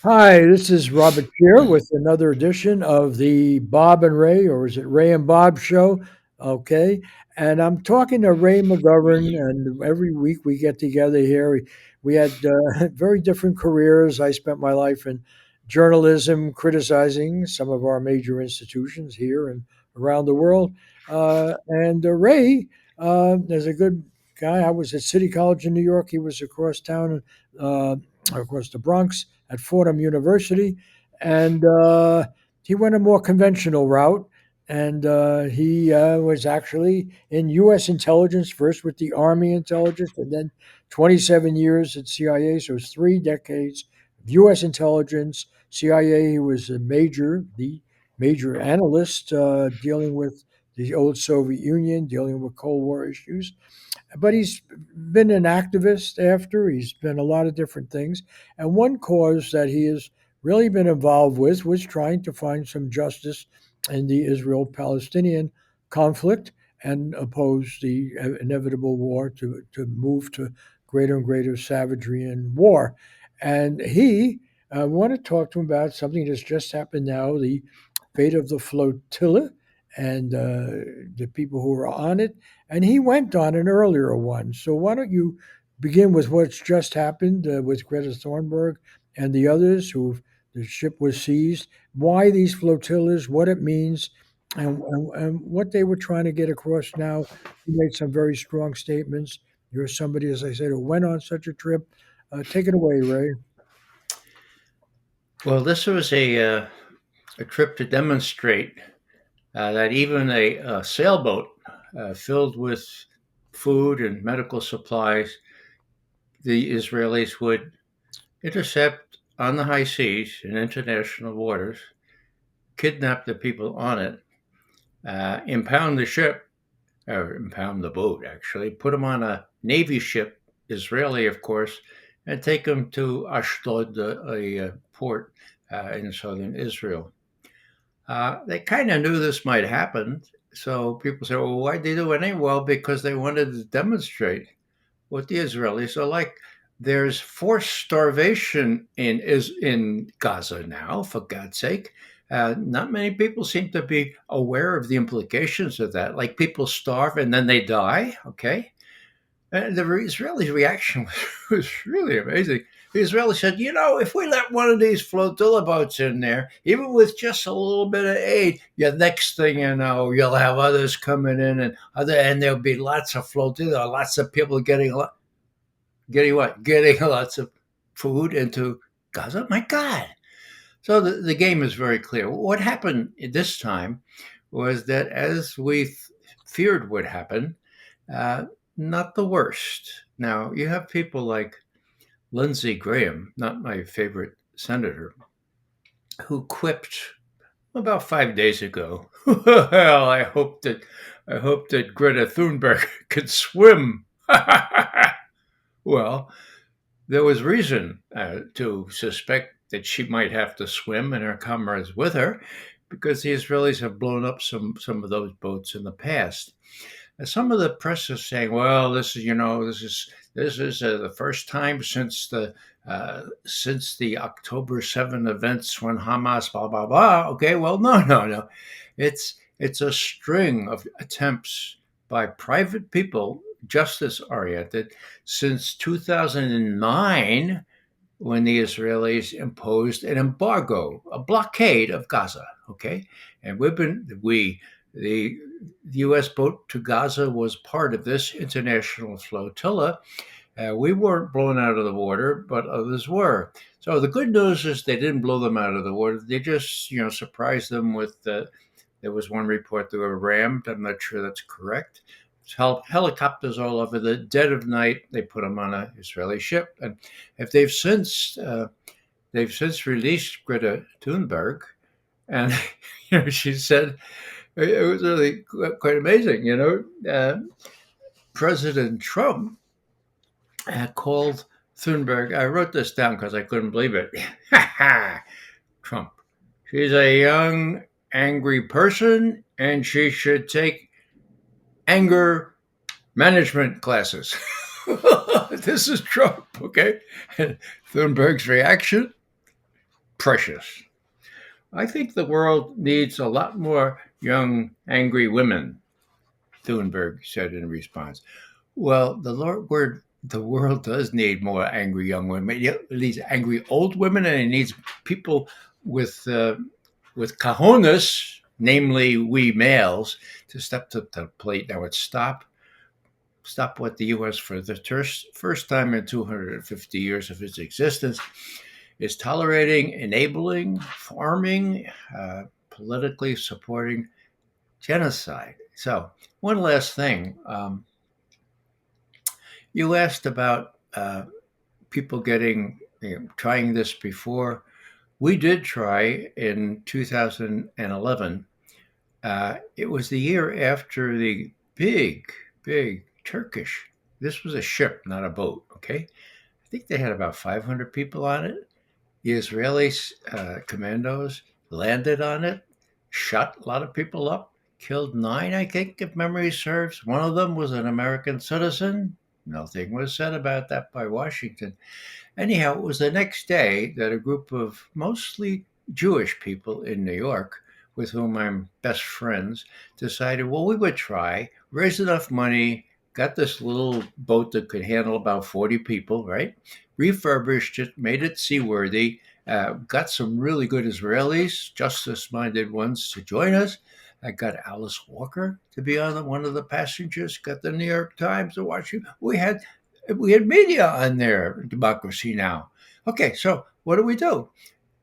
Hi, this is Robert here with another edition of the Bob and Ray, or is it Ray and Bob show? Okay. And I'm talking to Ray McGovern, and every week we get together here. We had very different careers. I spent my life in journalism, criticizing some of our major institutions here and around the world. And Ray is a good guy. I was at City College in New York. He was across town, across the Bronx at Fordham University, and he went a more conventional route. And he was actually in U.S. intelligence, first with the Army intelligence, and then 27 years at CIA. So it's 3 decades of U.S. intelligence, CIA. He was the major analyst dealing with the old Soviet Union, dealing with Cold War issues, but he's been an activist after. He's been a lot of different things. And one cause that he has really been involved with was trying to find some justice in the Israel Palestinian conflict and oppose the inevitable war to move to greater and greater savagery and war. And he, I want to talk to him about something that's just happened now, the fate of the flotilla and the people who were on it, and he went on an earlier one. So why don't you begin with what's just happened with Greta Thunberg and the others who the ship was seized, why these flotillas, what it means, and what they were trying to get across now. You made some very strong statements. You're somebody, as I said, who went on such a trip. Take it away, Ray. Well, this was a trip to demonstrate that even a sailboat filled with food and medical supplies, the Israelis would intercept on the high seas in international waters, kidnap the people on it, impound the ship, or impound the boat, actually, put them on a Navy ship, Israeli, of course, and take them to Ashdod, a port in southern Israel. They kind of knew this might happen. So people say, well, why'd they do it anyway? Well, because they wanted to demonstrate what the Israelis are like. There's forced starvation in Gaza now, for God's sake. Not many people seem to be aware of the implications of that. Like people starve and then they die. Okay, and the Israeli reaction was really amazing. The Israelis said, if we let one of these flotilla boats in there, even with just a little bit of aid, the next thing you know, you'll have others coming in and there'll be lots of flotilla, lots of people getting what? Getting lots of food into Gaza. My God. So the game is very clear. What happened this time was that as we feared would happen, uh, not the worst. Now, you have people like Lindsey Graham, not my favorite senator, who quipped about 5 days ago. Well, I hope that Greta Thunberg could swim. Well, there was reason to suspect that she might have to swim and her comrades with her, because the Israelis have blown up some of those boats in the past. And some of the press is saying, "Well, this is the first time since the October 7 events when Hamas blah blah blah." Okay, well, no. It's a string of attempts by private people, justice oriented, since 2009, when the Israelis imposed an embargo, a blockade of Gaza. Okay, and the U.S. boat to Gaza was part of this international flotilla. We weren't blown out of the water, but others were. So the good news is they didn't blow them out of the water. They just, surprised them with. There was one report they were rammed. I'm not sure that's correct. Helicopters all over the dead of night. They put them on an Israeli ship, and if they've since released Greta Thunberg, and she said it was really quite amazing. President Trump called Thunberg. I wrote this down because I couldn't believe it. Trump. She's a young, angry person, and she should take anger management classes. This is Trump, okay? And Thunberg's reaction. precious. I think the world needs a lot more young, angry women, Thunberg said in response. Well, the world does need more angry young women. It needs angry old women, and it needs people with uh, with cojones, namely we males, to step to the plate. Now, it's stop what the U.S. for the first time in 250 years of its existence is tolerating, enabling, farming, politically supporting genocide. So, one last thing. You asked about people getting trying this before. We did try in 2011. It was the year after the big Turkish. This was a ship, not a boat. Okay, I think they had about 500 people on it. The Israeli commandos landed on it, shot a lot of people up, killed nine, I think, if memory serves. One of them was an American citizen. Nothing was said about that by Washington. Anyhow, it was the next day that a group of mostly Jewish people in New York, with whom I'm best friends, decided, well, we would try, raise enough money, got this little boat that could handle about 40 people, right? Refurbished it, made it seaworthy, got some really good Israelis, justice minded ones to join us. I got Alice Walker to be on one of the passengers, got the New York Times to watch it. We had media on there, Democracy Now. Okay, so what do?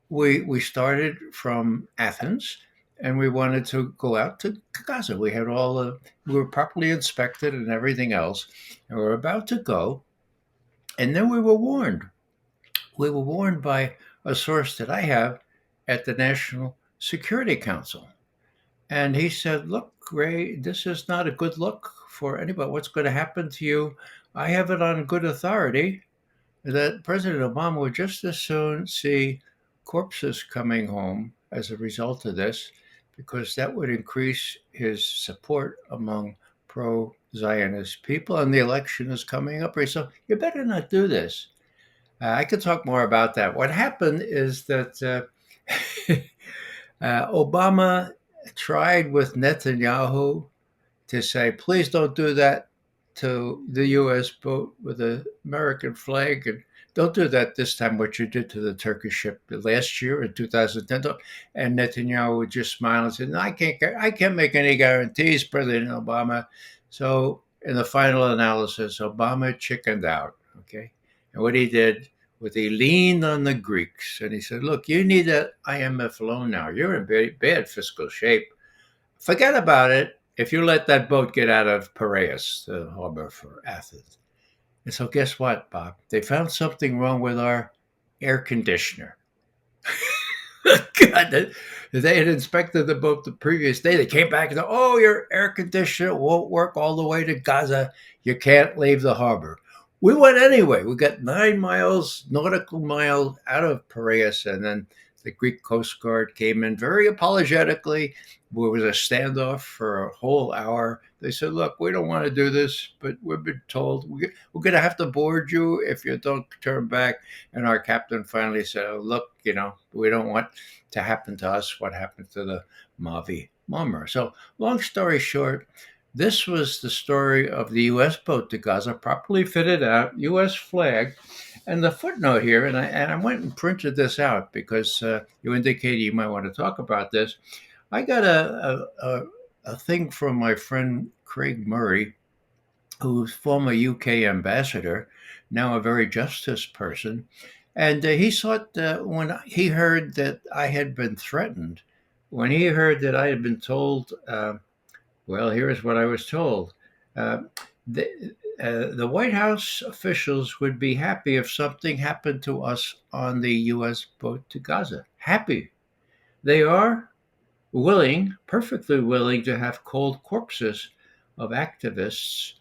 We started from Athens, and we wanted to go out to Gaza. We were properly inspected and everything else, and we were about to go, and then we were warned. We were warned by a source that I have at the National Security Council. And he said, look, Ray, this is not a good look for anybody. What's going to happen to you? I have it on good authority that President Obama would just as soon see corpses coming home as a result of this, because that would increase his support among pro Zionist people. And the election is coming up. So you better not do this. I could talk more about that. What happened is that Obama tried with Netanyahu to say, please don't do that to the U.S. boat with the American flag. And don't do that this time, what you did to the Turkish ship last year in 2010. And Netanyahu would just smile and say, no, I can't make any guarantees, President Obama. So in the final analysis, Obama chickened out. Okay. And what he did was he leaned on the Greeks and he said, look, you need an IMF loan now. You're in bad fiscal shape. Forget about it if you let that boat get out of Piraeus, the harbor for Athens. And so, guess what, Bob? They found something wrong with our air conditioner. God, they had inspected the boat the previous day. They came back and said, oh, your air conditioner won't work all the way to Gaza. You can't leave the harbor. We went anyway. We got 9 nautical miles out of Piraeus, and then the Greek Coast Guard came in very apologetically. There was a standoff for a whole hour. They said, look, we don't want to do this, but we've been told we're going to have to board you if you don't turn back. And our captain finally said, oh, look, we don't want to happen to us what happened to the Mavi bomber. So, long story short, this was the story of the U.S. boat to Gaza, properly fitted out, U.S. flag. And the footnote here, and I went and printed this out because you indicated you might want to talk about this. I got a thing from my friend Craig Murray, who's former UK ambassador, now a very justice person. And he thought when he heard that I had been threatened, when he heard that I had been told, well, here's what I was told. Uh, the White House officials would be happy if something happened to us on the U.S. boat to Gaza. Happy. They are willing, perfectly willing, to have cold corpses of activists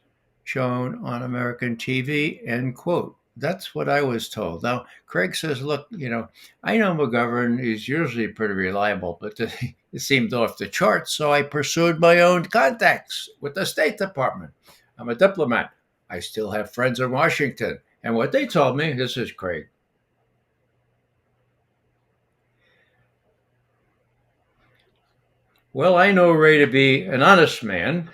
shown on American TV, end quote. That's what I was told. Now, Craig says, look, I know McGovern is usually pretty reliable, but it seemed off the charts, so I pursued my own contacts with the State Department. I'm a diplomat. I still have friends in Washington. And what they told me, this is Craig. Well, I know Ray to be an honest man.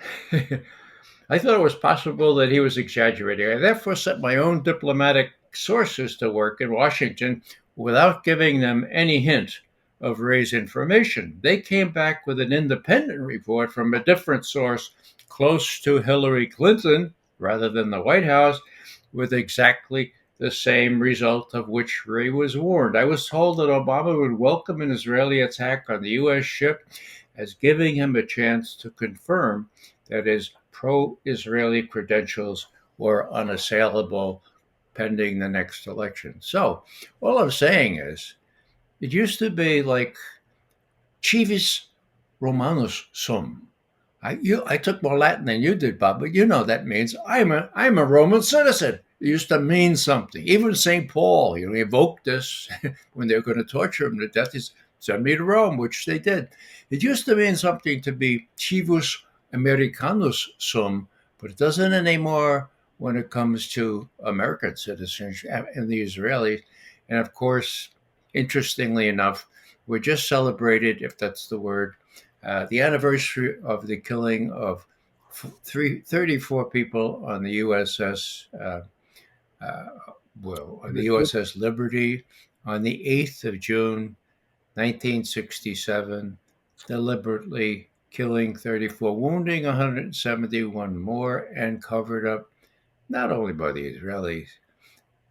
I thought it was possible that he was exaggerating. I therefore set my own diplomatic sources to work in Washington without giving them any hint of Ray's information. They came back with an independent report from a different source close to Hillary Clinton rather than the White House with exactly the same result of which Ray was warned. I was told that Obama would welcome an Israeli attack on the U.S. ship as giving him a chance to confirm that his pro Israeli credentials were unassailable pending the next election. So, all I'm saying is, it used to be like Civis Romanus sum. I took more Latin than you did, Bob, but you know that means I'm a Roman citizen. It used to mean something. Even St. Paul, he evoked this when they were going to torture him to death. He said, send me to Rome, which they did. It used to mean something to be Civus Americanus sum, but it doesn't anymore when it comes to American citizenship and the Israelis. And of course, interestingly enough, we just celebrated, if that's the word, the anniversary of the killing of 34 people on the USS, uh, on the Understood. USS Liberty on the 8th of June, 1967, deliberately killing 34, wounding 171 more, and covered up not only by the Israelis,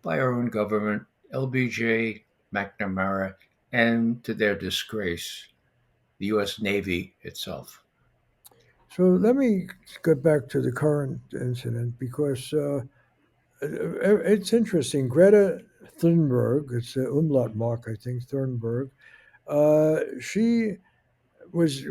by our own government, LBJ, McNamara, and to their disgrace, the U.S. Navy itself. So let me get back to the current incident because it's interesting. Greta Thunberg, it's a umlaut mark, I think, Thunberg. She was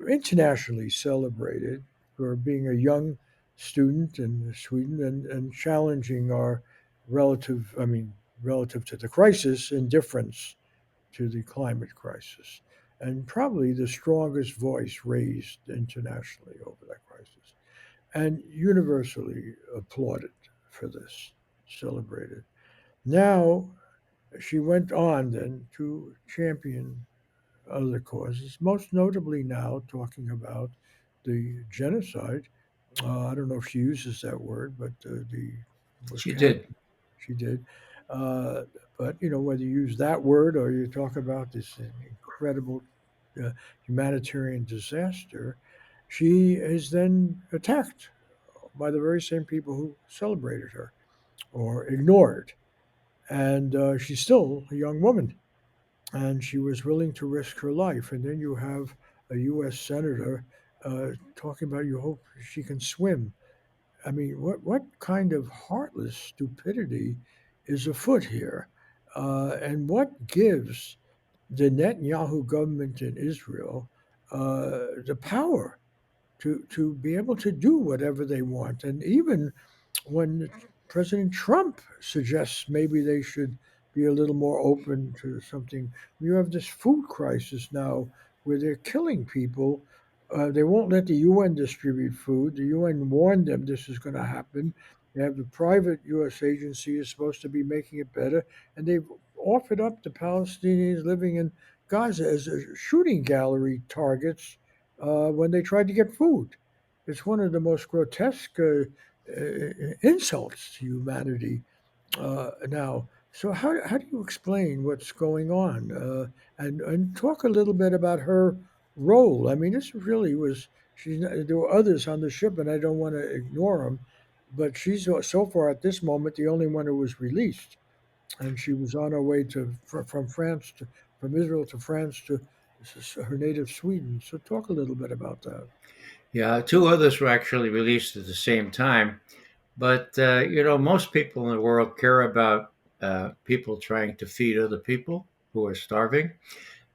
internationally celebrated for being a young student in Sweden and challenging our relative to the crisis, indifference to the climate crisis, and probably the strongest voice raised internationally over that crisis, and universally applauded for this, celebrated. Now, she went on then to champion other causes, most notably now talking about the genocide. I don't know if she uses that word, but the was She counted. did. She did. Uh, but whether you use that word or you talk about this incredible uh, humanitarian disaster, she is then attacked by the very same people who celebrated her or ignored. And she's still a young woman, and she was willing to risk her life. And then you have a U.S. senator talking about you hope she can swim. I mean, what kind of heartless stupidity is afoot here? And what gives the Netanyahu government in Israel the power to be able to do whatever they want? And even when President Trump suggests maybe they should be a little more open to something. You have this food crisis now where they're killing people. They won't let the UN distribute food. The UN warned them this is going to happen. They have the private U.S. agency is supposed to be making it better, and they've offered up the Palestinians living in Gaza as a shooting gallery targets when they tried to get food. It's one of the most grotesque insults to humanity now. So how do you explain what's going on and talk a little bit about her role? I mean, this really was there were others on the ship, and I don't want to ignore them, but she's so far at this moment the only one who was released, and she was on her way from France to from Israel to France to her native Sweden. So talk a little bit about that. Yeah, two others were actually released at the same time. But, most people in the world care about people trying to feed other people who are starving.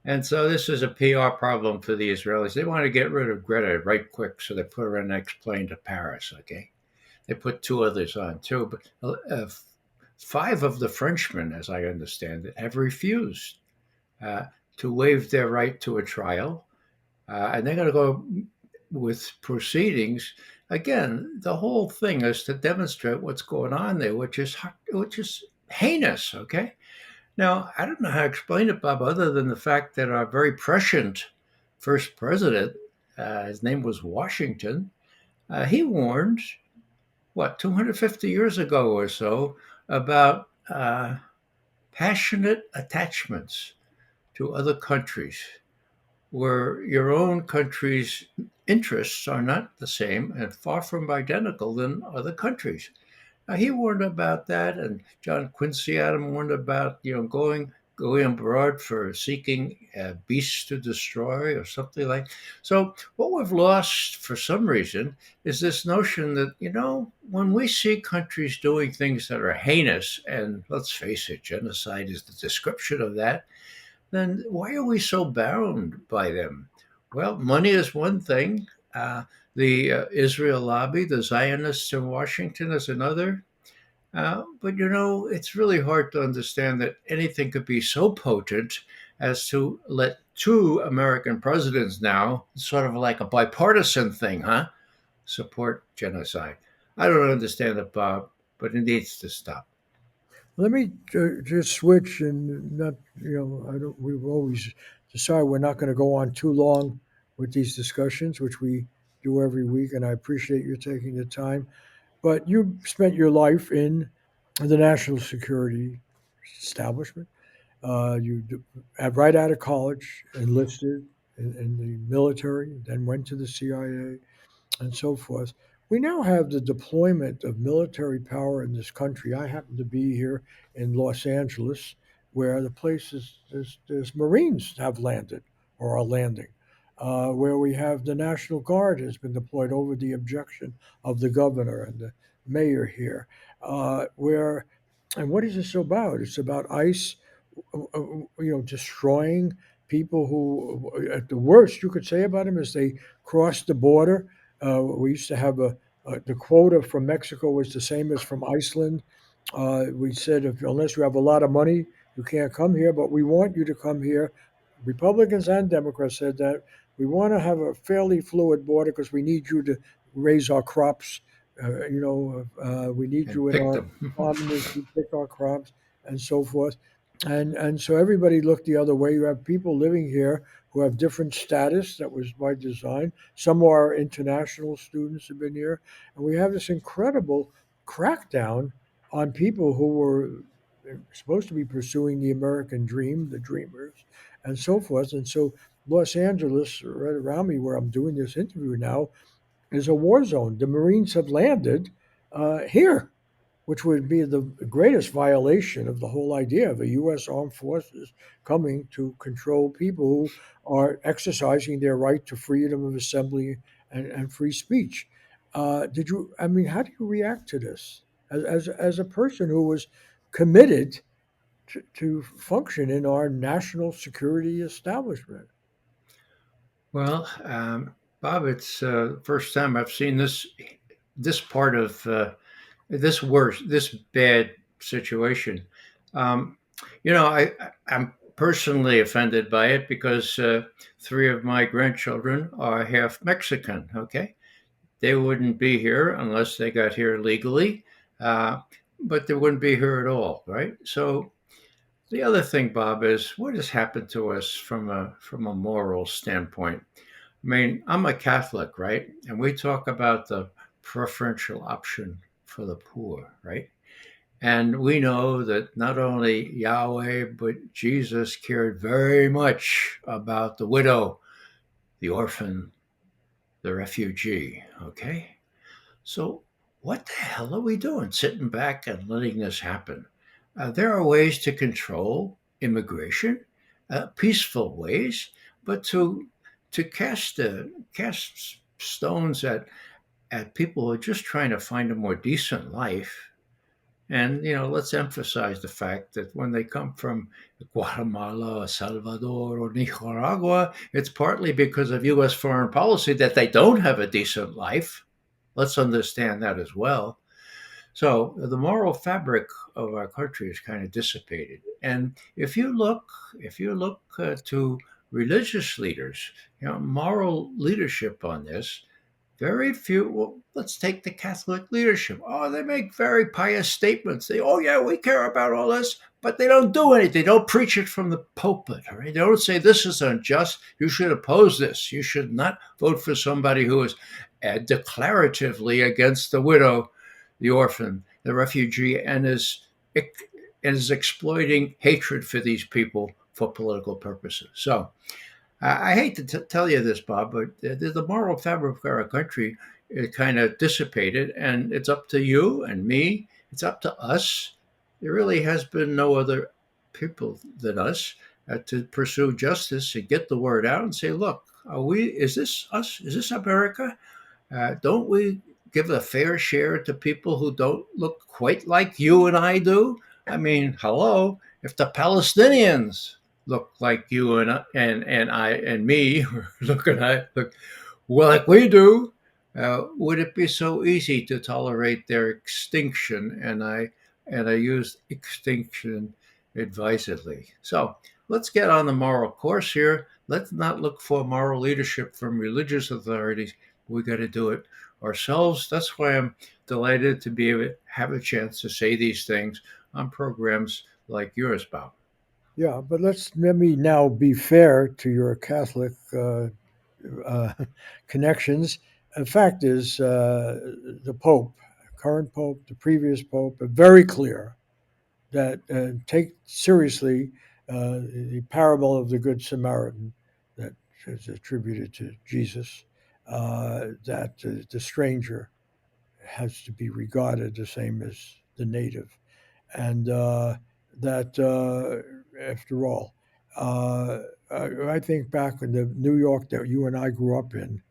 And so this is a PR problem for the Israelis. They want to get rid of Greta right quick, so they put her on the next plane to Paris, okay? They put two others on too, but five of the Frenchmen, as I understand it, have refused uh, to waive their right to a trial, and they're going to go with proceedings. Again, the whole thing is to demonstrate what's going on there, which is heinous. Okay, now I don't know how to explain it, Bob, other than the fact that our very prescient first president his name was Washington. He warned, 250 years ago or so, about passionate attachments to other countries, where your own country's interests are not the same and far from identical than other countries. He warned about that, and John Quincy Adams warned about going abroad for seeking beasts to destroy or something like. So what we've lost for some reason is this notion that when we see countries doing things that are heinous, and let's face it, genocide is the description of that, then why are we so bound by them? Well, money is one thing. The Israel lobby, the Zionists in Washington is another. But it's really hard to understand that anything could be so potent as to let two American presidents now, sort of like a bipartisan thing, huh, support genocide. I don't understand it, Bob, but it needs to stop. Let me just switch and not, I don't, we've always decided we're not going to go on too long with these discussions, which we do every week, and I appreciate you taking the time. But you spent your life in the national security establishment. Right out of college, enlisted in the military, then went to the CIA and so forth. We now have the deployment of military power in this country. I happen to be here in Los Angeles, where the places there's Marines have landed or are landing, where we have the National Guard has been deployed over the objection of the governor and the mayor here. Where and what is this about? It's about ICE, destroying people who, at the worst, you could say about them is they cross the border. We used to have the quota from Mexico was the same as from Iceland. We said unless you have a lot of money, you can't come here, but we want you to come here. Republicans and Democrats said that we want to have a fairly fluid border because we need you to raise our crops. We need And you in pick our them. farming to pick our crops and so forth. And so everybody looked the other way. You have people living here who have different status that was by design. Some are international students have been here, and we have this incredible crackdown on people who were supposed to be pursuing the American dream, the dreamers, and so forth. And so Los Angeles, right around me where I'm doing this interview now, is a war zone. The Marines have landed here, which would be the greatest violation of the whole idea of a U.S. armed forces coming to control people who are exercising their right to freedom of assembly and free speech. I mean, how do you react to this as a person who was committed to function in our national security establishment? Well, Bob, it's the first time I've seen this part of this bad situation. Um, I'm personally offended by it because three of my grandchildren are half Mexican. Okay, they wouldn't be here unless they got here legally, uh, but they wouldn't be here at all, right? So the other thing, Bob, is what has happened to us from a moral standpoint. I mean, I'm a Catholic, right? And we talk about the preferential option for the poor, right? And we know that not only Yahweh, but Jesus cared very much about the widow, the orphan, the refugee, okay? So, what the hell are we doing sitting back and letting this happen? There are ways to control immigration, peaceful ways, but to cast stones at people who are just trying to find a more decent life. And let's emphasize the fact that when they come from Guatemala, or Salvador, or Nicaragua, it's partly because of U.S. foreign policy that they don't have a decent life. Let's understand that as well. So the moral fabric of our country is kind of dissipated. And if you look to religious leaders, moral leadership on this, Very few. Well, let's take the Catholic leadership. Oh, they make very pious statements. They, oh yeah, we care about all this, but they don't do anything. They don't preach it from the pulpit. All right? They don't say this is unjust. You should oppose this. You should not vote for somebody who is declaratively against the widow, the orphan, the refugee, and is exploiting hatred for these people for political purposes. So I hate to tell you this, Bob, but the moral fabric of our country is kind of dissipated, and it's up to you and me. It's up to us. There really has been no other people than us to pursue justice and get the word out and say, look, are we? Is this us? Is this America? Don't we give a fair share to people who don't look quite like you and I do? I mean, hello, if the Palestinians look like you and I and me look well like we do, would it be so easy to tolerate their extinction? And I use extinction advisedly. So let's get on the moral course here. Let's not look for moral leadership from religious authorities. We got to do it ourselves. That's why I'm delighted to be able to have a chance to say these things on programs like yours, Bob. Yeah, but let me now be fair to your Catholic uh, connections. The fact is, the Pope, current Pope, the previous Pope, are very clear that take seriously the parable of the Good Samaritan that is attributed to Jesus, that the stranger has to be regarded the same as the native, and that after all, uh, I think back in the New York that you and I grew up in,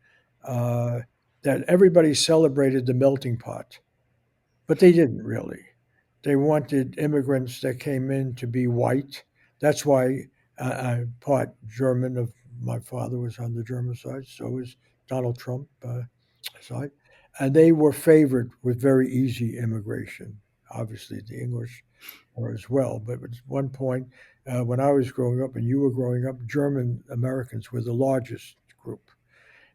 uh, that everybody celebrated the melting pot, but they didn't really. They wanted immigrants that came in to be white. That's why I'm part German. Of my father was on the German side, so was Donald Trump side, and they were favored with very easy immigration. Obviously, the English were as well, but at one point, when I was growing up and you were growing up, German Americans were the largest group.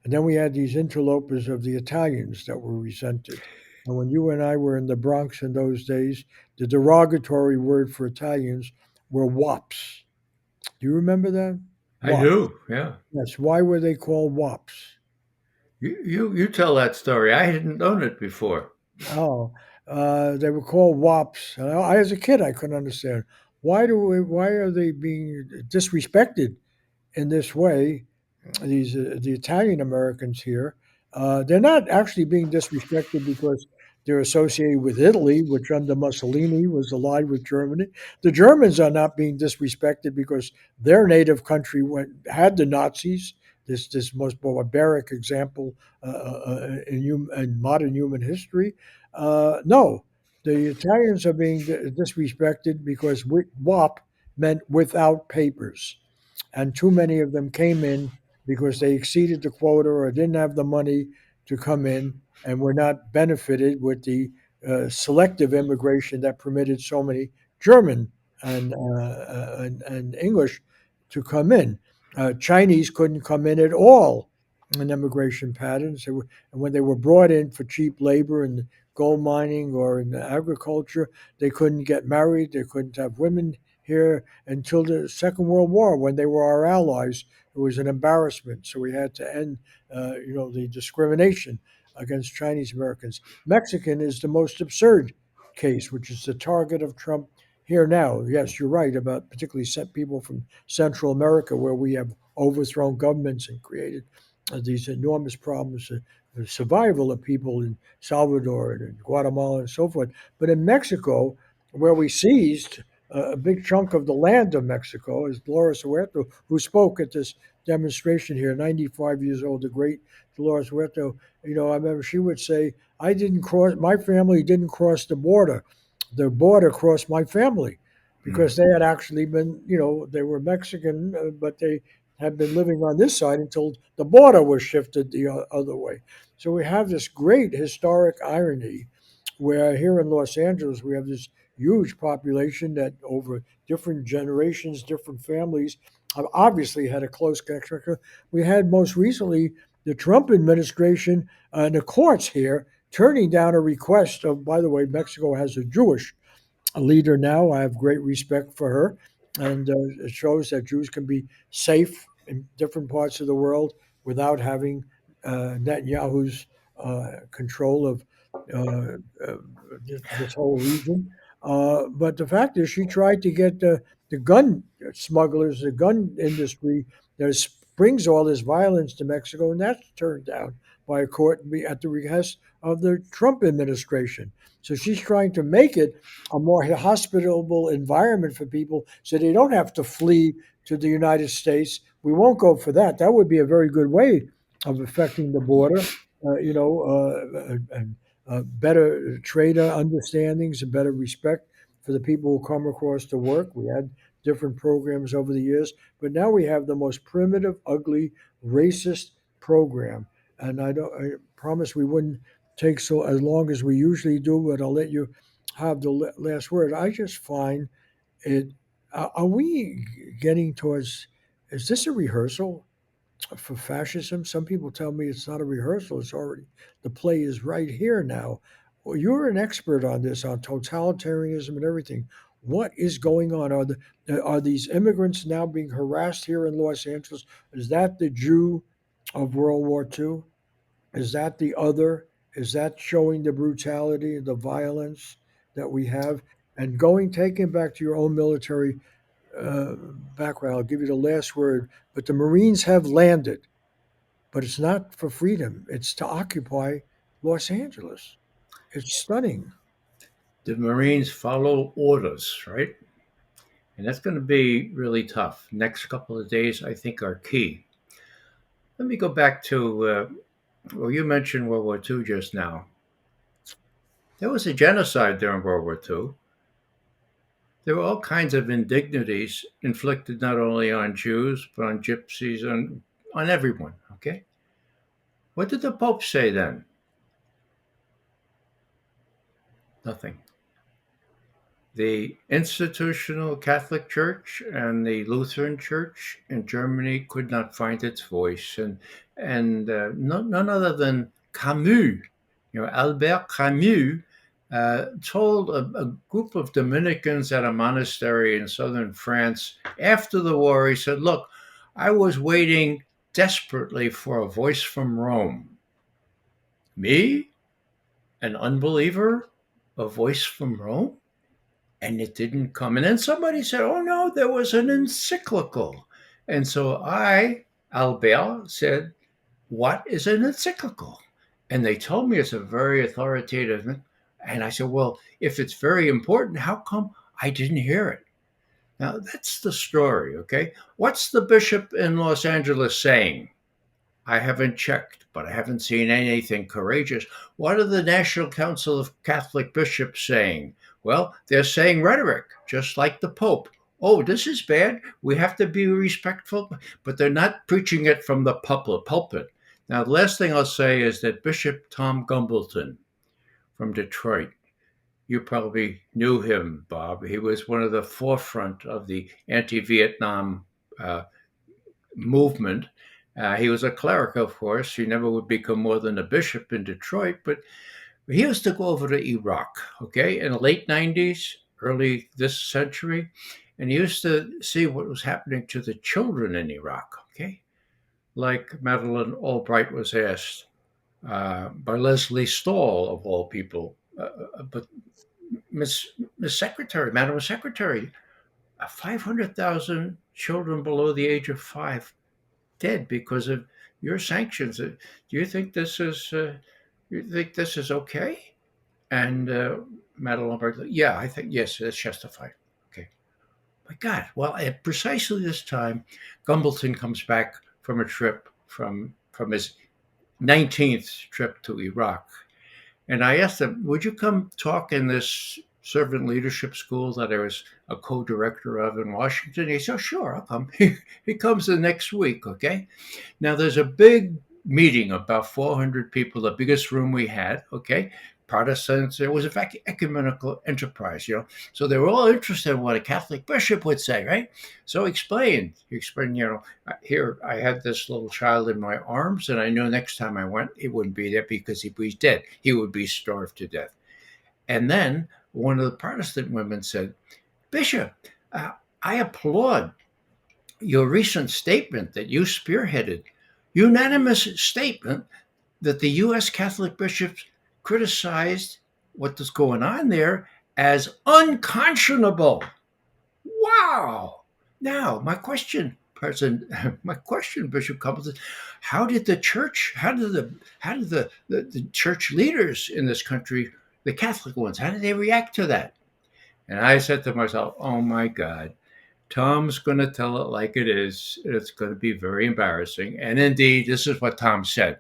And then we had these interlopers of the Italians that were resented. And when you and I were in the Bronx in those days, the derogatory word for Italians were wops. Do you remember that? I Wops. do, yeah. Yes. Why were they called wops? You tell that story. I hadn't known it before. Oh, they were called wops. And as a kid, I couldn't understand why are they being disrespected in this way, these the Italian Americans here, they're not actually being disrespected because they're associated with Italy, which under Mussolini was allied with Germany. The Germans are not being disrespected because their native country had the Nazis. This most barbaric example in modern human history. No, the Italians are being disrespected because WAP meant without papers, and too many of them came in because they exceeded the quota or didn't have the money to come in and were not benefited with the selective immigration that permitted so many German and English to come in. Chinese couldn't come in at all in immigration patterns. And when they were brought in for cheap labor in gold mining or in agriculture, they couldn't get married. They couldn't have women here until the Second World War, when they were our allies. It was an embarrassment. So we had to end, the discrimination against Chinese Americans. Mexican is the most absurd case, which is the target of Trump here now. Yes, you're right about particularly people from Central America, where we have overthrown governments and created these enormous problems. The survival of people in Salvador and in Guatemala and so forth. But in Mexico, where we seized a big chunk of the land of Mexico, is Dolores Huerta, who spoke at this demonstration here, 95 years old, the great Dolores Huerta. I remember she would say, my family didn't cross the border. The border crossed my family Mm. because they had actually been, they were Mexican, but they had been living on this side until the border was shifted the other way. So we have this great historic irony where here in Los Angeles, we have this huge population that over different generations, different families have obviously had a close connection. We had most recently the Trump administration and the courts here turning down a request of, by the way, Mexico has a Jewish leader now. I have great respect for her. And it shows that Jews can be safe in different parts of the world without having Netanyahu's control of uh, uh, this whole region. But the fact is, she tried to get the gun smugglers, the gun industry that brings all this violence to Mexico, and that's turned down by a court at the request of the Trump administration. So she's trying to make it a more hospitable environment for people so they don't have to flee to the United States. We won't go for that. That would be a very good way of affecting the border, and better trade understandings and better respect for the people who come across to work. We had different programs over the years, but now we have the most primitive, ugly, racist program. And I promise we wouldn't take so as long as we usually do, but I'll let you have the last word. I just find it. Are we getting towards? Is this a rehearsal for fascism? Some people tell me it's not a rehearsal. It's already the play is right here now. Well, you're an expert on this, on totalitarianism and everything. What is going on? Are these immigrants now being harassed here in Los Angeles? Is that the Jew of World War II? Is that the other? Is that showing the brutality, the violence that we have? And taking back to your own military uh, background, I'll give you the last word. But the Marines have landed, but it's not for freedom. It's to occupy Los Angeles. It's stunning. The Marines follow orders, right? And that's going to be really tough. Next couple of days, I think, are key. Let me go back to, well, you mentioned World War II just now. There was a genocide during World War II. There were all kinds of indignities inflicted not only on Jews, but on gypsies, on everyone. Okay? What did the Pope say then? Nothing. The institutional Catholic Church and the Lutheran Church in Germany could not find its voice, and none other than Camus, Albert Camus, told a group of Dominicans at a monastery in southern France after the war. He said, "Look, I was waiting desperately for a voice from Rome. Me, an unbeliever, a voice from Rome." And it didn't come. And then somebody said, "Oh no, there was an encyclical." And so Albert, said, "What is an encyclical?" And they told me it's a very authoritative. And I said, "Well, if it's very important, how come I didn't hear it?" Now, that's the story, okay? What's the bishop in Los Angeles saying? I haven't checked, but I haven't seen anything courageous. What are the National Council of Catholic Bishops saying? Well, they're saying rhetoric, just like the Pope. Oh, this is bad. We have to be respectful, but they're not preaching it from the pulpit. Now, the last thing I'll say is that Bishop Tom Gumbleton from Detroit, you probably knew him, Bob. He was one of the forefront of the anti-Vietnam uh, movement. He was a cleric, of course. He never would become more than a bishop in Detroit, but he used to go over to Iraq, okay, in the late 90s, early this century, and he used to see what was happening to the children in Iraq, okay? Like Madeleine Albright was asked by Leslie Stahl, of all people, but Miss Secretary, Madam Secretary, 500,000 children below the age of 5 dead because of your sanctions. Do you think this is okay? And Madeline Albright, yeah, I think yes, it's justified. Okay, my God. Well, at precisely this time, Gumbleton comes back from a trip from his 19th trip to Iraq, and I asked him, "Would you come talk in this servant leadership school that I was a co-director of in Washington?" He said, "Oh, sure, I'll come." He comes the next week. Okay, now there's a big meeting, about 400 people, the biggest room we had. Okay, Protestants. It was a ecumenical enterprise, So they were all interested in what a Catholic bishop would say, right? So he explained, here I had this little child in my arms, and I knew next time I went, he wouldn't be there because he'd be dead. He would be starved to death. And then one of the Protestant women said, Bishop, uh, I applaud your recent statement that you spearheaded, unanimous statement that the U.S. Catholic bishops criticized what was going on there as unconscionable. Wow! Now, my question, Bishop Couples, how did the church leaders in this country, the Catholic ones, how did they react to that? And I said to myself, oh my God, Tom's going to tell it like it is. It's going to be very embarrassing. And indeed, this is what Tom said.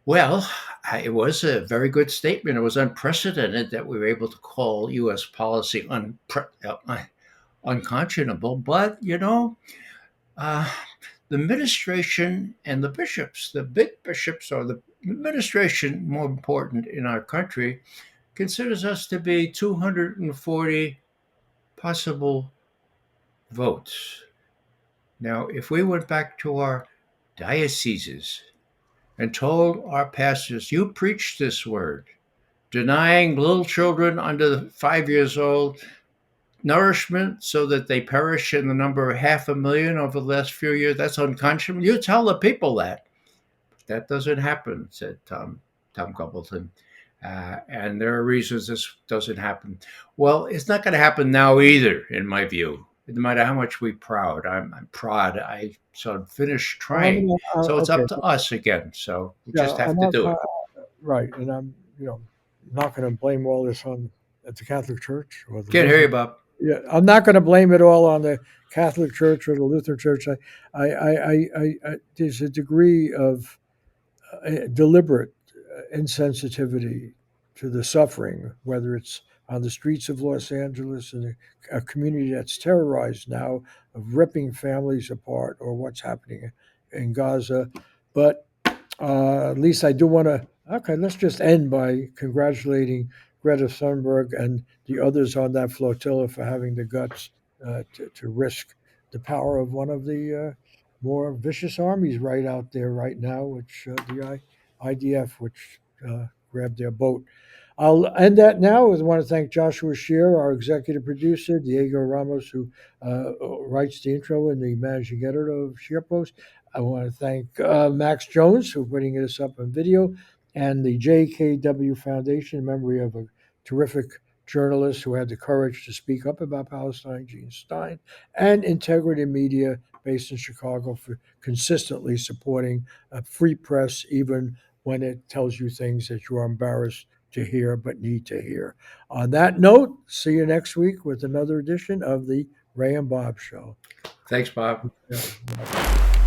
Well, it was a very good statement. It was unprecedented that we were able to call U.S. policy unconscionable. But, uh, the administration and the bishops, the big bishops or the administration, more important in our country, considers us to be 240 possible votes. Now, if we went back to our dioceses and told our pastors, you preach this word, denying little children under 5 years old nourishment so that they perish in the number of 500,000 over the last few years, that's unconscionable. You tell the people that. That doesn't happen, said Tom Coupleton. And there are reasons this doesn't happen. Well, it's not going to happen now either, in my view. No matter how much we proud, I'm proud. I sort of finished trying. So it's Okay. up to us again. So we Yeah, just have I'm to not, do it. right, and I'm not going to blame all this on the Catholic Church or the Can't hear you, Lutheran. Bob. Yeah, I'm not going to blame it all on the Catholic Church or the Lutheran Church. There's a degree of deliberate insensitivity to the suffering, whether it's on the streets of Los Angeles in a community that's terrorized now, of ripping families apart, or what's happening in Gaza. But at least I do want to. Okay, let's just end by congratulating Greta Thunberg and the others on that flotilla for having the guts to risk the power of one of the more vicious armies right out there right now, which the IDF, which grabbed their boat. I'll end that now. I want to thank Joshua Shear, our executive producer, Diego Ramos, who writes the intro and the managing editor of SharePost. I want to thank Max Jones for putting this up on video, and the JKW Foundation, in memory of a terrific journalist who had the courage to speak up about Palestine, Gene Stein, and Integrity Media, based in Chicago, for consistently supporting a free press, even when it tells you things that you are embarrassed to hear but need to hear. On that note, see you next week with another edition of the Ray and Bob Show. Thanks, Bob. Yeah.